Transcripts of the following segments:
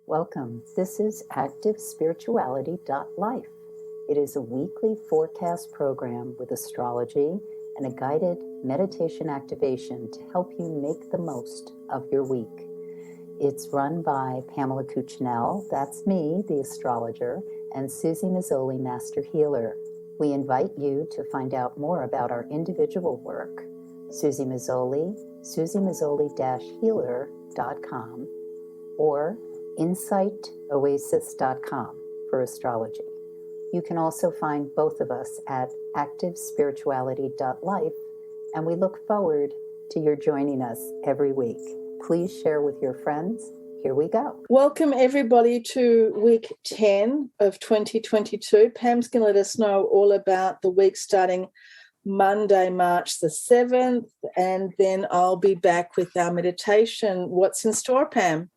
Welcome. This is ActiveSpirituality.life. It is a weekly forecast program with astrology and a guided meditation activation to help you make the most of your week. It's run by Pamela Cucinell, that's me, the astrologer, and Suzy Meszoly, Master Healer. We invite you to find out more about our individual work. Suzy Meszoly, SuzyMeszoly-healer.com, or insightoasis.com for astrology. You can also find both of us at ActiveSpirituality.life, and we look forward to your joining us every week. Please share with your friends. Here we go. Welcome, everybody, to week 10 of 2022. Pam's going to let us know all about the week starting Monday, March the 7th, and then I'll be back with our meditation. What's in store, Pam?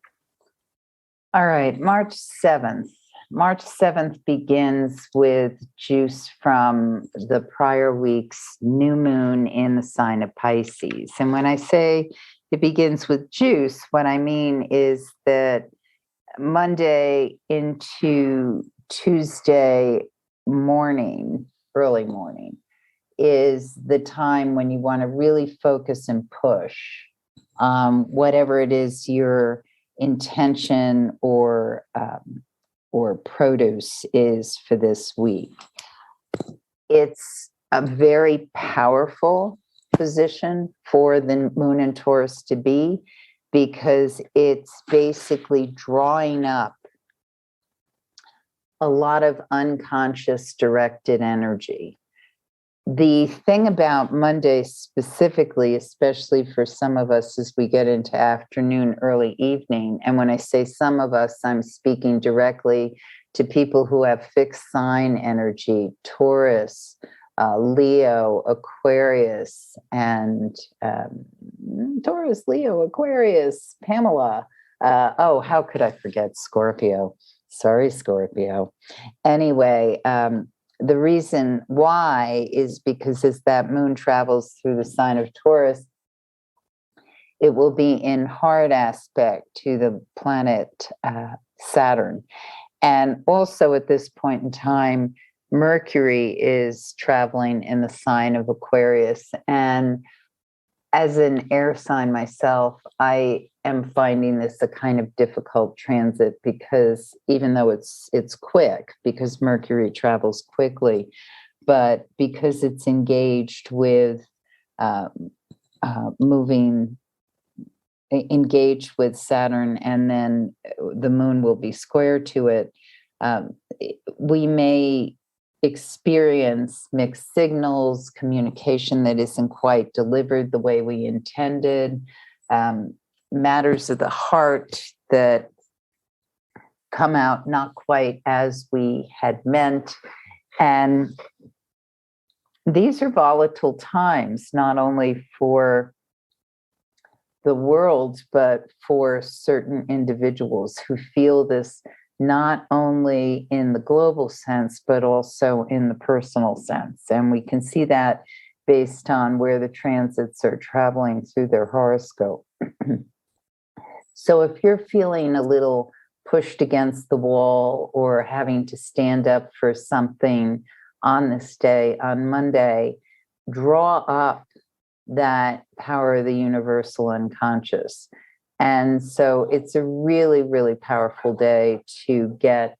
All right, March 7th. March 7th begins with juice from the prior week's new moon in the sign of Pisces. And when I say it begins with juice, what I mean is that Monday into Tuesday morning, early morning, is the time when you want to really focus and push whatever it is your intention or produce is for this week. It's a very powerful position for the moon in Taurus to be, because it's basically drawing up a lot of unconscious directed energy. The thing about Monday specifically, especially for some of us as we get into afternoon, early evening, and when I say some of us, I'm speaking directly to people who have fixed sign energy, Taurus, Leo, Aquarius, and Taurus, Leo, Aquarius, Pamela. How could I forget Scorpio? Sorry, Scorpio. Anyway, the reason why is because as that moon travels through the sign of Taurus, it will be in hard aspect to the planet Saturn. And also at this point in time, Mercury is traveling in the sign of Aquarius. And as an air sign myself, I am finding this a kind of difficult transit, because even though it's quick, because Mercury travels quickly, but because it's engaged with engaged with Saturn, and then the moon will be square to it, we may experience mixed signals, communication that isn't quite delivered the way we intended, matters of the heart that come out not quite as we had meant. And these are volatile times, not only for the world, but for certain individuals who feel this not only in the global sense, but also in the personal sense. And we can see that based on where the transits are traveling through their horoscope. So if you're feeling a little pushed against the wall or having to stand up for something on this day, on Monday, draw up that power of the universal unconscious. And so it's a really, really powerful day to get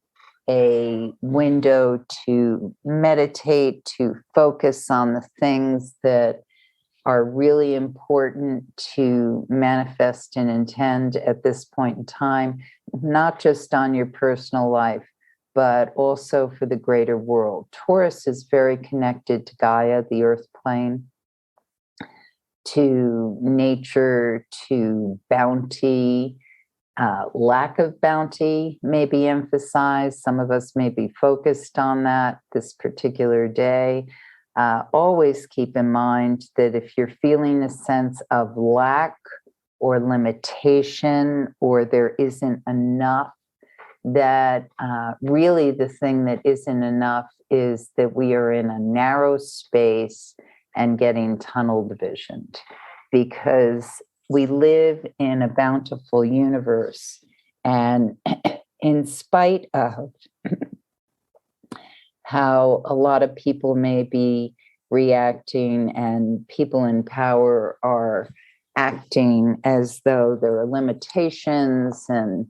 a window to meditate, to focus on the things that are really important to manifest and intend at this point in time, not just on your personal life, but also for the greater world. Taurus is very connected to Gaia, the earth plane, to nature, to bounty. Lack of bounty may be emphasized. Some of us may be focused on that this particular day. Always keep in mind that if you're feeling a sense of lack or limitation, or there isn't enough, that really the thing that isn't enough is that we are in a narrow space and getting tunnel visioned, because we live in a bountiful universe, and in spite of how a lot of people may be reacting and people in power are acting as though there are limitations and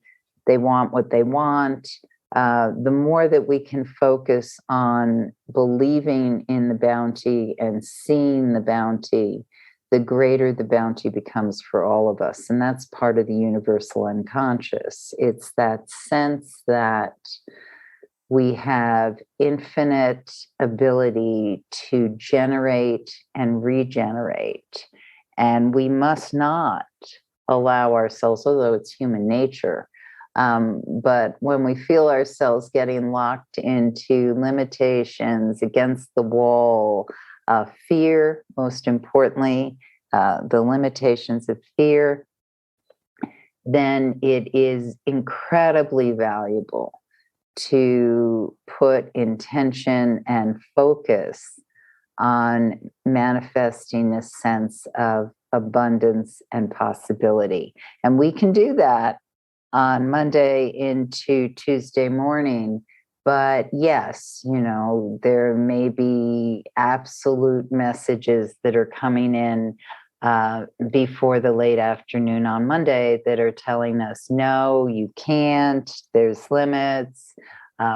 they want what they want, the more that we can focus on believing in the bounty and seeing the bounty, the greater the bounty becomes for all of us. And that's part of the universal unconscious. It's that sense that we have infinite ability to generate and regenerate. And we must not allow ourselves, although it's human nature, but when we feel ourselves getting locked into limitations, against the wall, fear, most importantly, the limitations of fear, then it is incredibly valuable to put intention and focus on manifesting this sense of abundance and possibility. And we can do that on Monday into Tuesday morning. But yes, there may be absolute messages that are coming in before the late afternoon on Monday that are telling us, no, you can't, there's limits,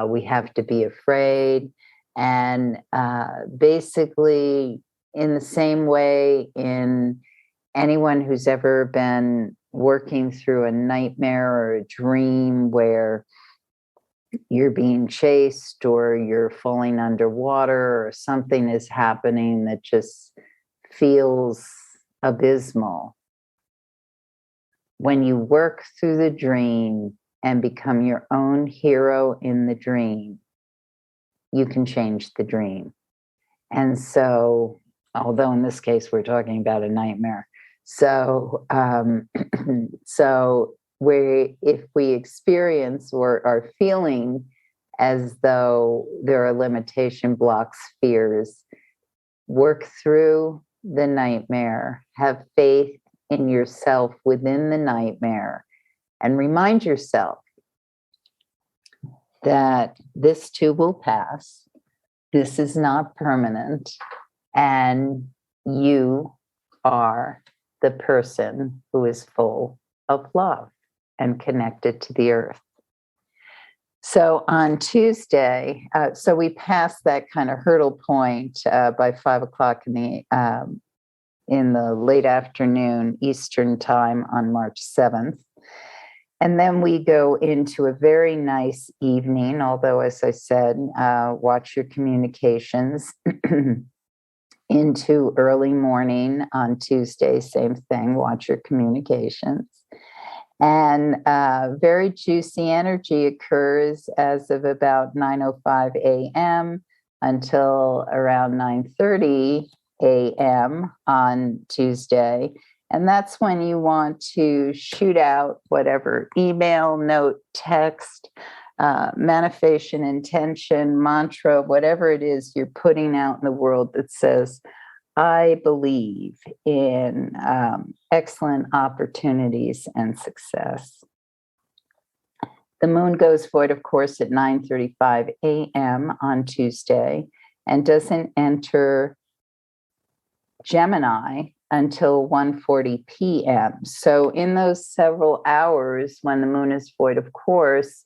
we have to be afraid. And basically, in the same way, in anyone who's ever been working through a nightmare or a dream where you're being chased or you're falling underwater or something is happening that just feels abysmal. When you work through the dream and become your own hero in the dream, you can change the dream. And so, although in this case we're talking about a nightmare, so if we experience or are feeling as though there are limitation blocks, fears, work through the nightmare, have faith in yourself within the nightmare, and remind yourself that this too will pass. This is not permanent, and you are the person who is full of love and connected to the earth. So on Tuesday, so we passed that kind of hurdle point by 5 o'clock in the late afternoon Eastern time on March 7th. And then we go into a very nice evening, although, as I said, watch your communications, into early morning on Tuesday, same thing, watch your communications. And very juicy energy occurs as of about 9:05 a.m. until around 9:30 a.m. on Tuesday. And that's when you want to shoot out whatever email, note, text, manifestation, intention, mantra, whatever it is you're putting out in the world that says, I believe in excellent opportunities and success. The moon goes void, of course, at 9:35 a.m. on Tuesday and doesn't enter Gemini until 1:40 p.m. So in those several hours when the moon is void, of course,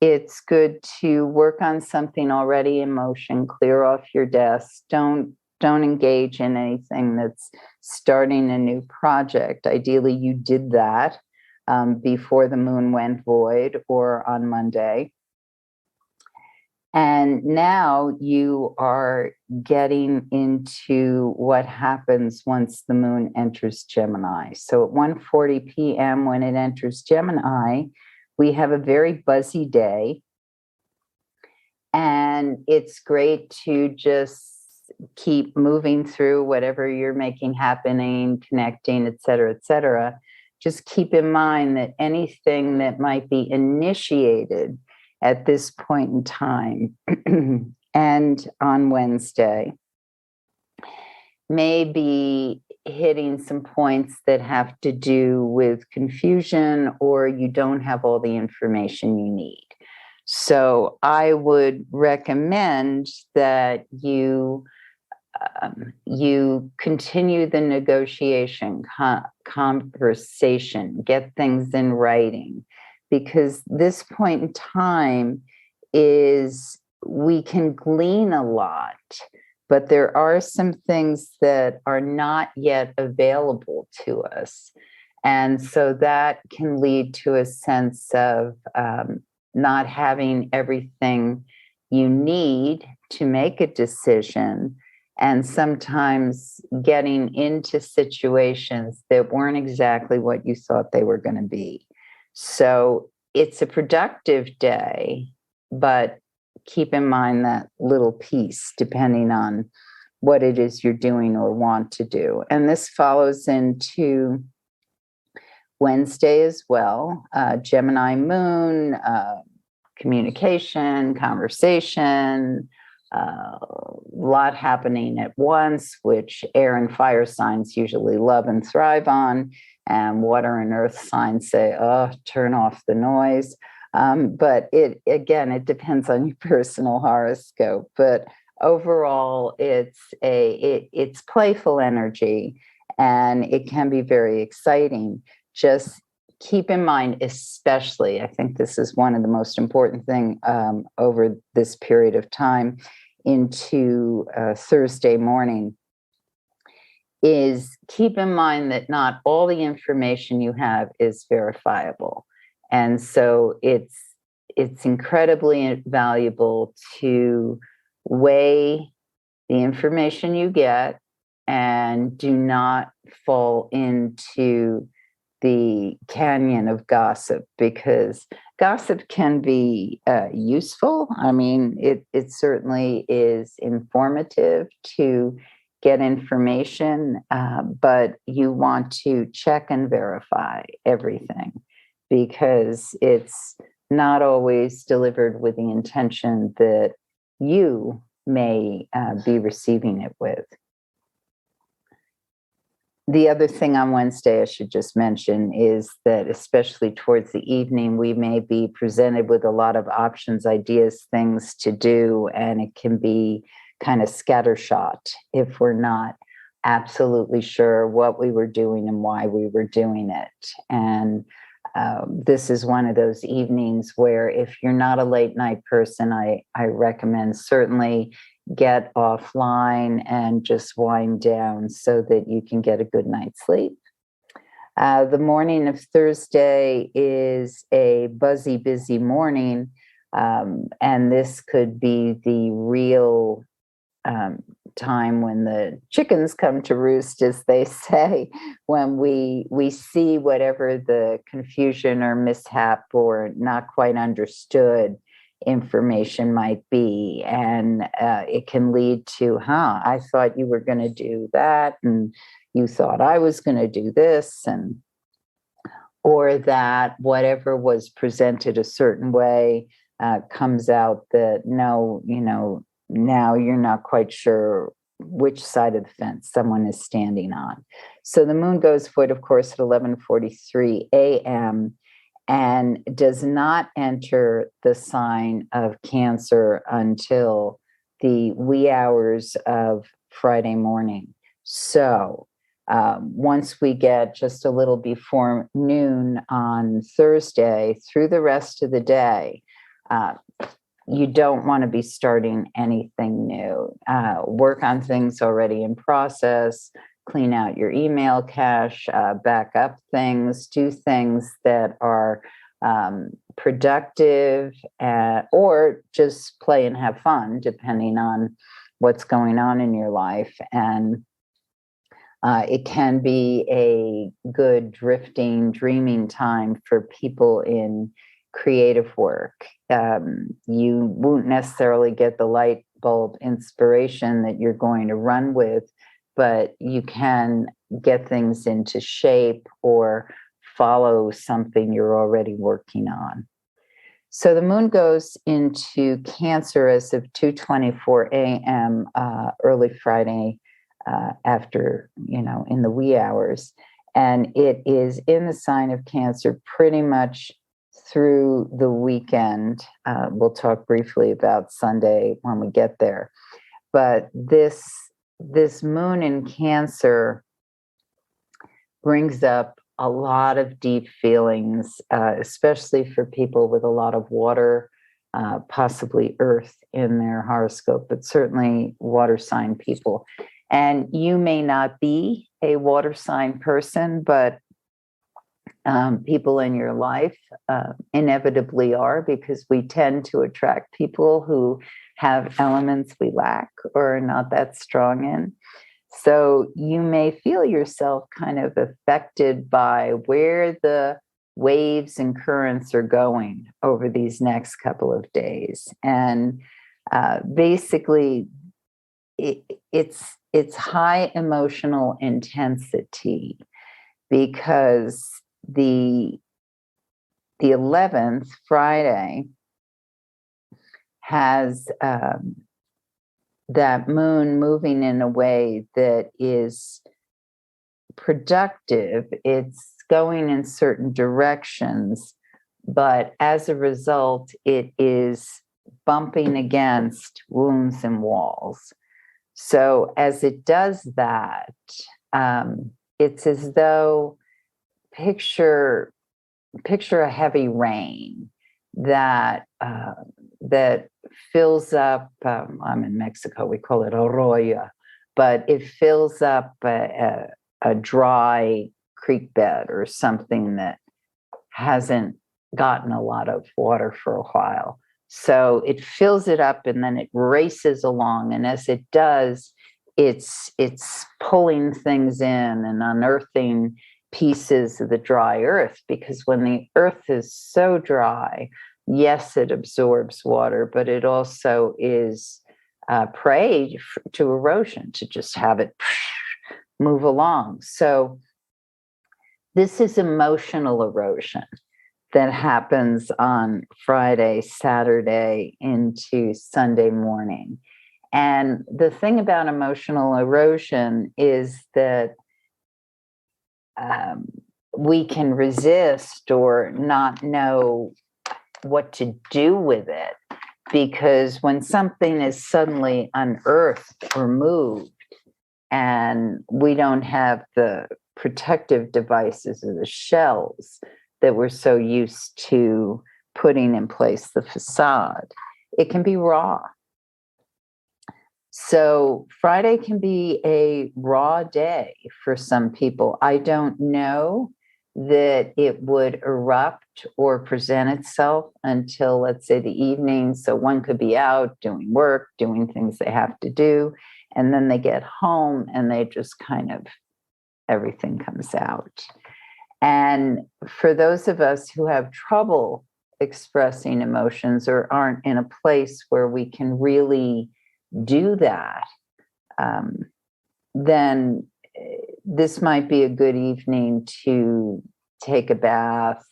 it's good to work on something already in motion, clear off your desk. Don't engage in anything that's starting a new project. Ideally, you did that before the moon went void or on Monday. And now you are getting into what happens once the moon enters Gemini. So at 1:40 p.m. when it enters Gemini, we have a very buzzy day. And it's great to just keep moving through whatever you're making happening, connecting, et cetera, just keep in mind that anything that might be initiated at this point in time and on Wednesday may be hitting some points that have to do with confusion or you don't have all the information you need. So I would recommend that you continue the negotiation, conversation, get things in writing, because this point in time is we can glean a lot, but there are some things that are not yet available to us. And so that can lead to a sense of not having everything you need to make a decision, and sometimes getting into situations that weren't exactly what you thought they were going to be. So it's a productive day, but keep in mind that little piece depending on what it is you're doing or want to do. And this follows into Wednesday as well, Gemini moon, communication, conversation, a lot happening at once, which air and fire signs usually love and thrive on, and water and earth signs say, oh, turn off the noise. But it depends on your personal horoscope. But overall, it's playful energy, and it can be very exciting. Just keep in mind, especially, I think this is one of the most important things over this period of time into Thursday morning, is keep in mind that not all the information you have is verifiable. And so it's incredibly valuable to weigh the information you get and do not fall into the canyon of gossip, because gossip can be useful. I mean, it certainly is informative to get information, but you want to check and verify everything, because it's not always delivered with the intention that you may be receiving it with. The other thing on Wednesday I should just mention is that, especially towards the evening, we may be presented with a lot of options, ideas, things to do, and it can be kind of scattershot if we're not absolutely sure what we were doing and why we were doing it. And this is one of those evenings where, if you're not a late night person, I recommend certainly get offline and just wind down so that you can get a good night's sleep. The morning of Thursday is a buzzy, busy morning, and this could be the real time when the chickens come to roost, as they say, when we see whatever the confusion or mishap or not quite understood information might be, and it can lead to, I thought you were going to do that, and you thought I was going to do this, and or that whatever was presented a certain way comes out that no, now you're not quite sure which side of the fence someone is standing on. So the moon goes void, of course, at 11:43 a.m. and does not enter the sign of Cancer until the wee hours of Friday morning. So once we get just a little before noon on Thursday through the rest of the day, you don't want to be starting anything new. Work on things already in process, clean out your email cache, back up things, do things that are productive, or just play and have fun, depending on what's going on in your life. And it can be a good drifting, dreaming time for people in creative work. You won't necessarily get the light bulb inspiration that you're going to run with, but you can get things into shape or follow something you're already working on. So the moon goes into Cancer as of 2:24 a.m. Early Friday after, in the wee hours. And it is in the sign of Cancer pretty much through the weekend. We'll talk briefly about Sunday when we get there. But this moon in Cancer brings up a lot of deep feelings, especially for people with a lot of water, possibly earth in their horoscope, but certainly water sign people. And you may not be a water sign person, but people in your life inevitably are, because we tend to attract people who have elements we lack or are not that strong in. So you may feel yourself kind of affected by where the waves and currents are going over these next couple of days. And basically, it's high emotional intensity, because the 11th, Friday, has that moon moving in a way that is productive. It's going in certain directions, but as a result, it is bumping against wounds and walls. So as it does that, it's as though picture a heavy rain that fills up. I'm in Mexico, we call it arroyo, but it fills up a dry creek bed or something that hasn't gotten a lot of water for a while. So it fills it up and then it races along. And as it does, it's pulling things in and unearthing pieces of the dry earth, because when the earth is so dry, yes, it absorbs water, but it also is prey to erosion, to just have it move along. So this is emotional erosion that happens on Friday, Saturday into Sunday morning. And the thing about emotional erosion is that we can resist or not know what to do with it, because when something is suddenly unearthed or moved and we don't have the protective devices or the shells that we're so used to putting in place, the facade, it can be raw. So Friday can be a raw day for some people. I don't know that it would erupt or present itself until, let's say, the evening. So one could be out doing work, doing things they have to do, and then they get home and they just kind of, everything comes out. And for those of us who have trouble expressing emotions or aren't in a place where we can really do that, then this might be a good evening to take a bath,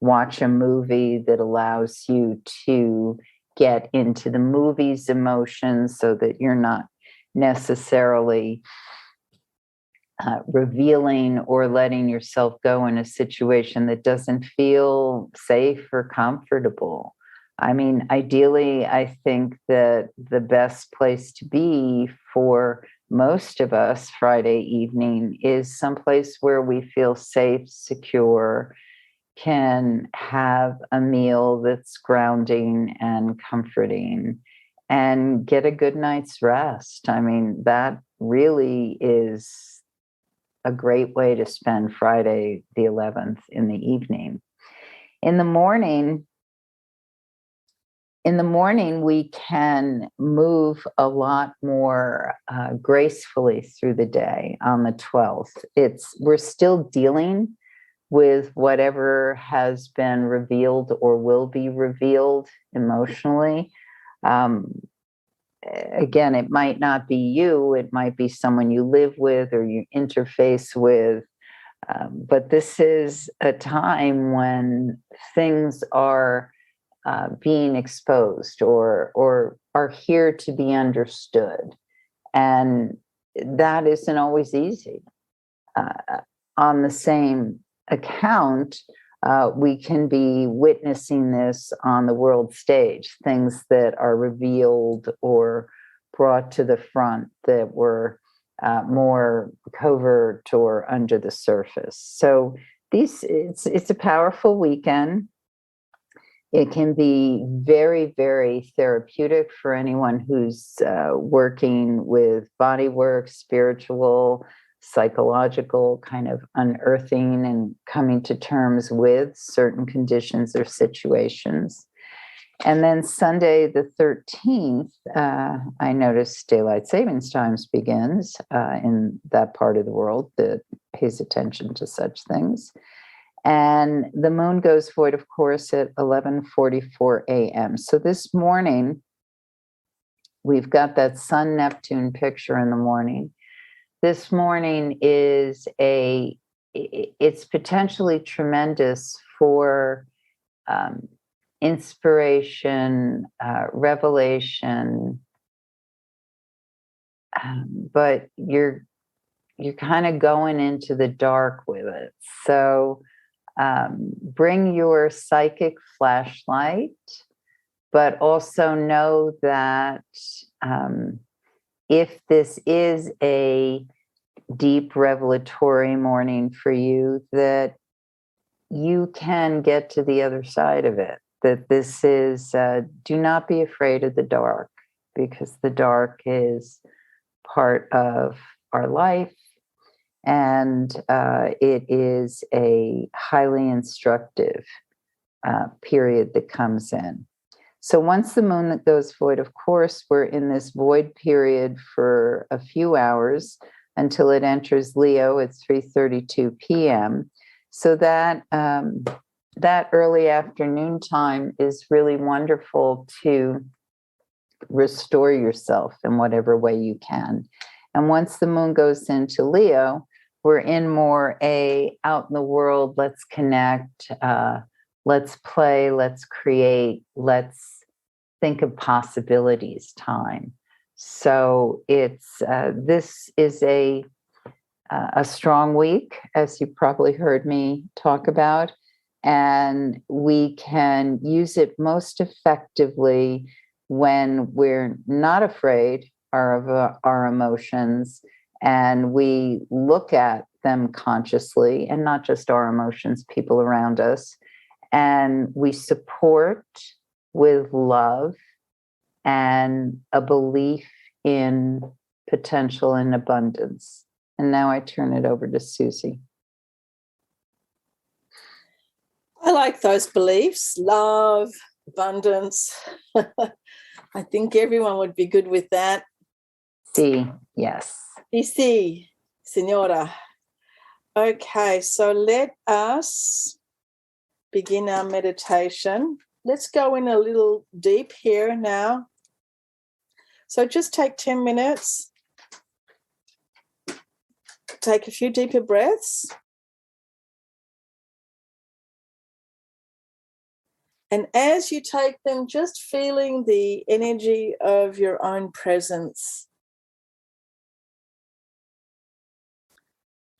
watch a movie that allows you to get into the movie's emotions so that you're not necessarily revealing or letting yourself go in a situation that doesn't feel safe or comfortable. I mean, ideally, I think that the best place to be for most of us Friday evening is someplace where we feel safe, secure, can have a meal that's grounding and comforting, and get a good night's rest. I mean, that really is a great way to spend Friday the 11th in the evening. In the morning, we can move a lot more gracefully through the day on the 12th. We're still dealing with whatever has been revealed or will be revealed emotionally. Again, it might not be you, it might be someone you live with or you interface with. But this is a time when things are being exposed or are here to be understood. And that isn't always easy. On the same account, We can be witnessing this on the world stage, things that are revealed or brought to the front that were more covert or under the surface. So it's a powerful weekend. It can be very, very therapeutic for anyone who's working with body work, spiritual, psychological, kind of unearthing and coming to terms with certain conditions or situations. And then Sunday the 13th, I noticed daylight savings times begins in that part of the world that pays attention to such things. And the moon goes void, of course, at 11:44 a.m. So this morning, we've got that Sun-Neptune picture in the morning. This morning it's potentially tremendous for inspiration, revelation, but you're kind of going into the dark with it. So bring your psychic flashlight, but also know that if this is a deep revelatory morning for you, that you can get to the other side of it. That this is, do not be afraid of the dark, because the dark is part of our life. And it is a highly instructive period that comes in. So once the moon that goes void, of course, we're in this void period for a few hours until it enters Leo at 3:32 p.m. So that that early afternoon time is really wonderful to restore yourself in whatever way you can. And once the moon goes into Leo, we're in more out in the world, let's connect, let's play, let's create, let's think of possibilities time. So it's this is a strong week, as you probably heard me talk about, and we can use it most effectively when we're not afraid of our emotions, and we look at them consciously, and not just our emotions, people around us, and we support with love and a belief in potential and abundance. And now I turn it over to Suzy. I like those beliefs, love, abundance. I think everyone would be good with that. Yes. Sí, señora. Okay, so let us begin our meditation. Let's go in a little deep here now. So just take 10 minutes. Take a few deeper breaths. And as you take them, just feeling the energy of your own presence.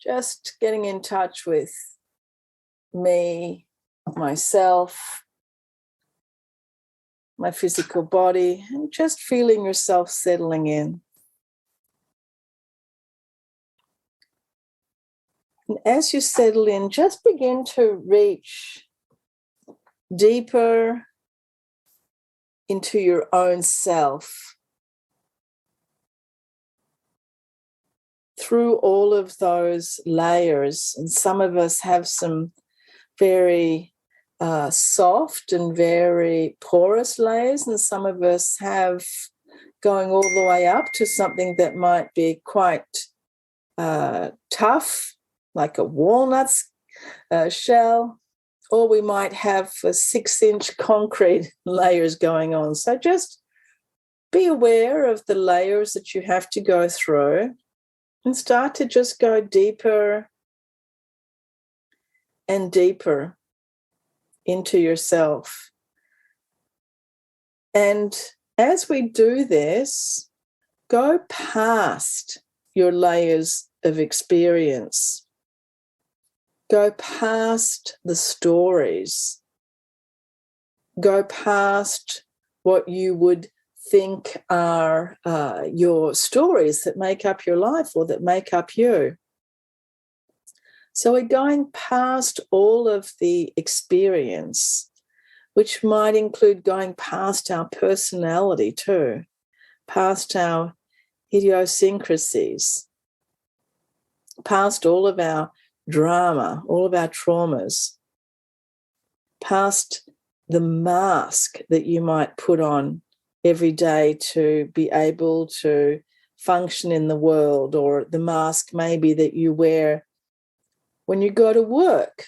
Just getting in touch with me, myself, my physical body, and just feeling yourself settling in. And as you settle in, just begin to reach deeper into your own self through all of those layers. And some of us have some very soft and very porous layers, and some of us have going all the way up to something that might be quite tough, like a walnut shell, or we might have 6-inch concrete layers going on. So just be aware of the layers that you have to go through and start to just go deeper and deeper into yourself. And as we do this, go past your layers of experience. Go past the stories. Go past what you would think are your stories that make up your life or that make up you. So we're going past all of the experience, which might include going past our personality too, past our idiosyncrasies, past all of our drama, all of our traumas, past the mask that you might put on every day to be able to function in the world, or the mask maybe that you wear when you go to work,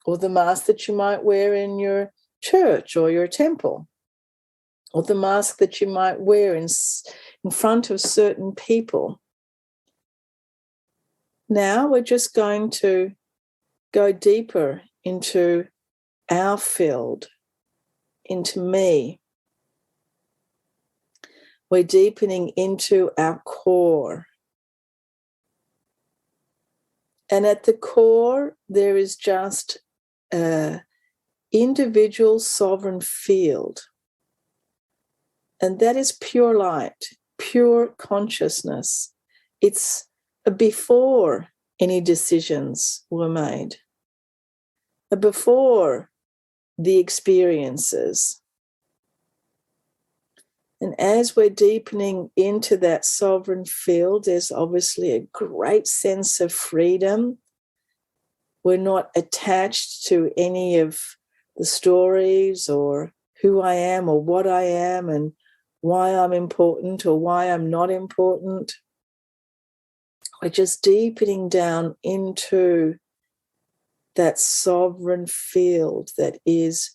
or the mask that you might wear in your church or your temple, or the mask that you might wear in front of certain people. Now we're just going to go deeper into our field, into me. We're deepening into our core. And at the core, there is just an individual sovereign field. And that is pure light, pure consciousness. It's before any decisions were made, before the experiences. And as we're deepening into that sovereign field, there's obviously a great sense of freedom. We're not attached to any of the stories or who I am or what I am and why I'm important or why I'm not important. We're just deepening down into that sovereign field that is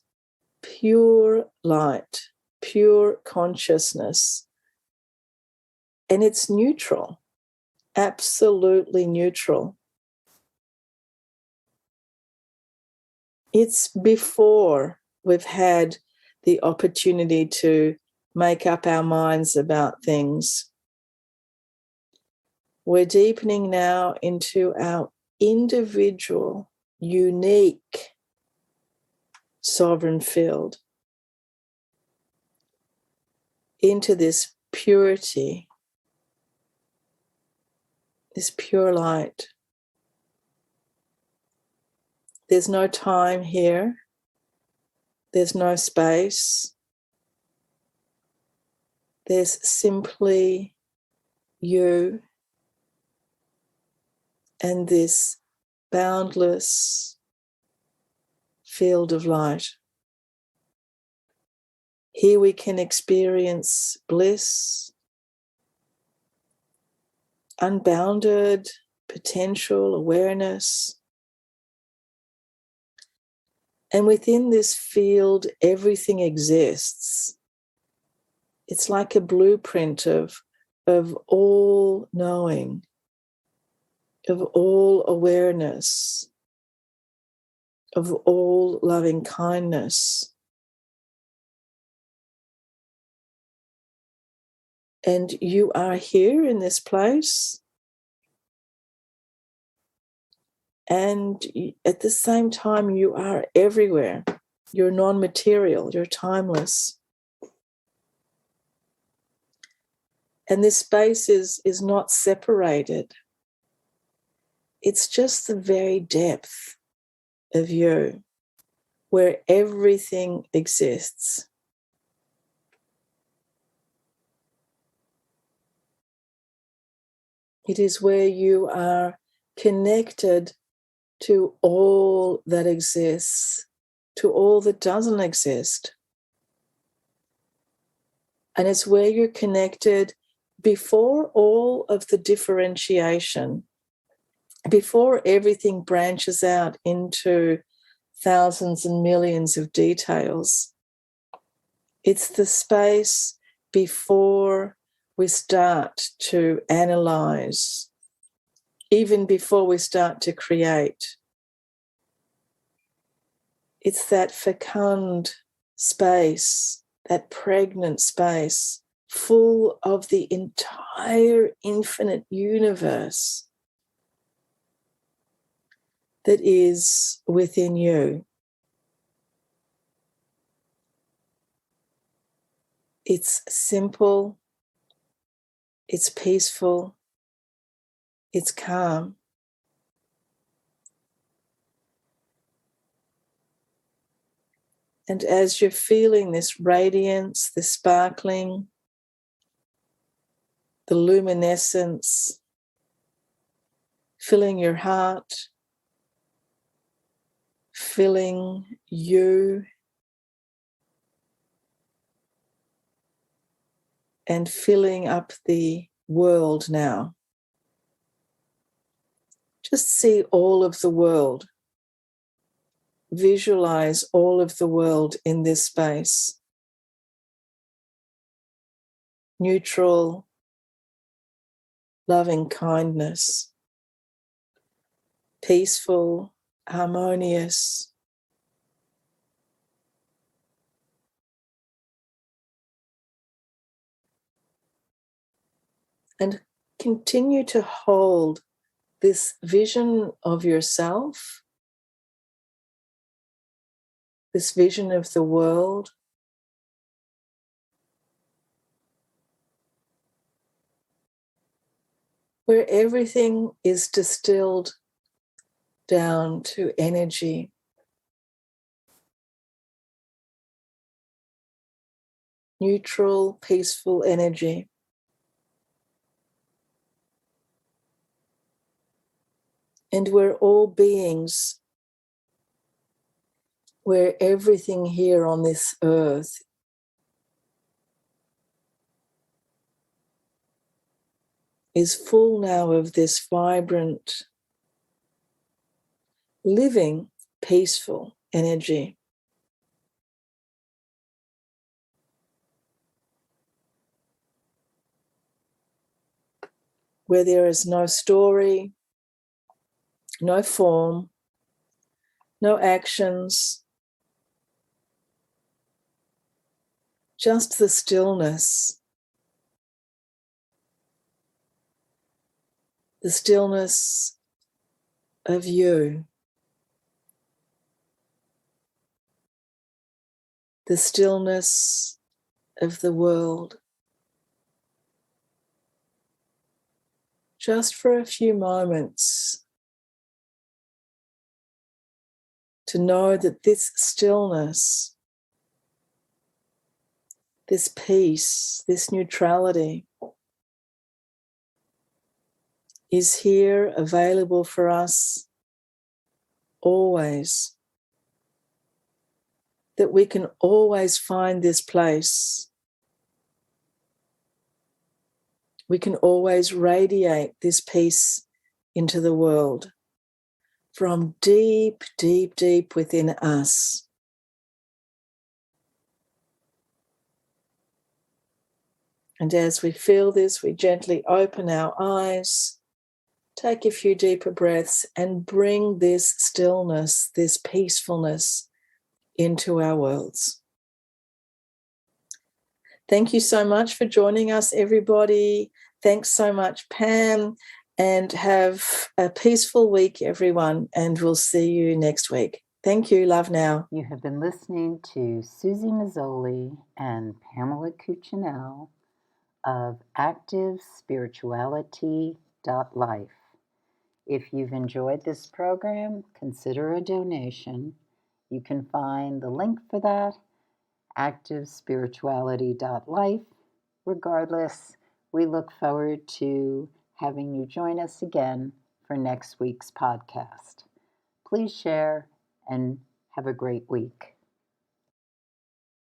pure light, pure consciousness. And it's neutral, absolutely neutral. It's before we've had the opportunity to make up our minds about things. We're deepening now into our individual, unique sovereign field, into this purity, this pure light. There's no time here. There's no space. There's simply you and this boundless field of light. Here we can experience bliss, unbounded potential awareness. And within this field, everything exists. It's like a blueprint of all knowing, of all awareness, of all loving kindness. And you are here in this place. And at the same time, you are everywhere. You're non-material, you're timeless. And this space is not separated. It's just the very depth of you, where everything exists. It is where you are connected to all that exists, to all that doesn't exist. And it's where you're connected before all of the differentiation, before everything branches out into thousands and millions of details. It's the space before we start to analyze, even before we start to create. It's that fecund space, that pregnant space, full of the entire infinite universe. that is within you. It's simple, it's peaceful, it's calm. And as you're feeling this radiance, this sparkling, the luminescence filling your heart, filling you, and filling up the world now. Just see all of the world. Visualize all of the world in this space. Neutral, loving kindness, peaceful, harmonious. And continue to hold this vision of yourself, this vision of the world, where everything is distilled down to energy. Neutral, peaceful energy. And we're all beings, where everything here on this earth is full now of this vibrant, living, peaceful energy. Where there is no story, no form, no actions, just the stillness. The stillness of you. The stillness of the world. Just for a few moments, to know that this stillness, this peace, this neutrality is here available for us always. That we can always find this place. We can always radiate this peace into the world from deep, deep, deep within us. And as we feel this, we gently open our eyes, take a few deeper breaths, and bring this stillness, this peacefulness into our worlds. Thank you so much for joining us, everybody. Thanks so much, Pam, and have a peaceful week, everyone, and we'll see you next week. Thank you. Love now. You have been listening to Suzy Meszoly and Pamela Cucinell of ActiveSpirituality.life. If you've enjoyed this program, consider a donation. You can find the link for that, ActiveSpirituality.life. Regardless, we look forward to having you join us again for next week's podcast. Please share and have a great week.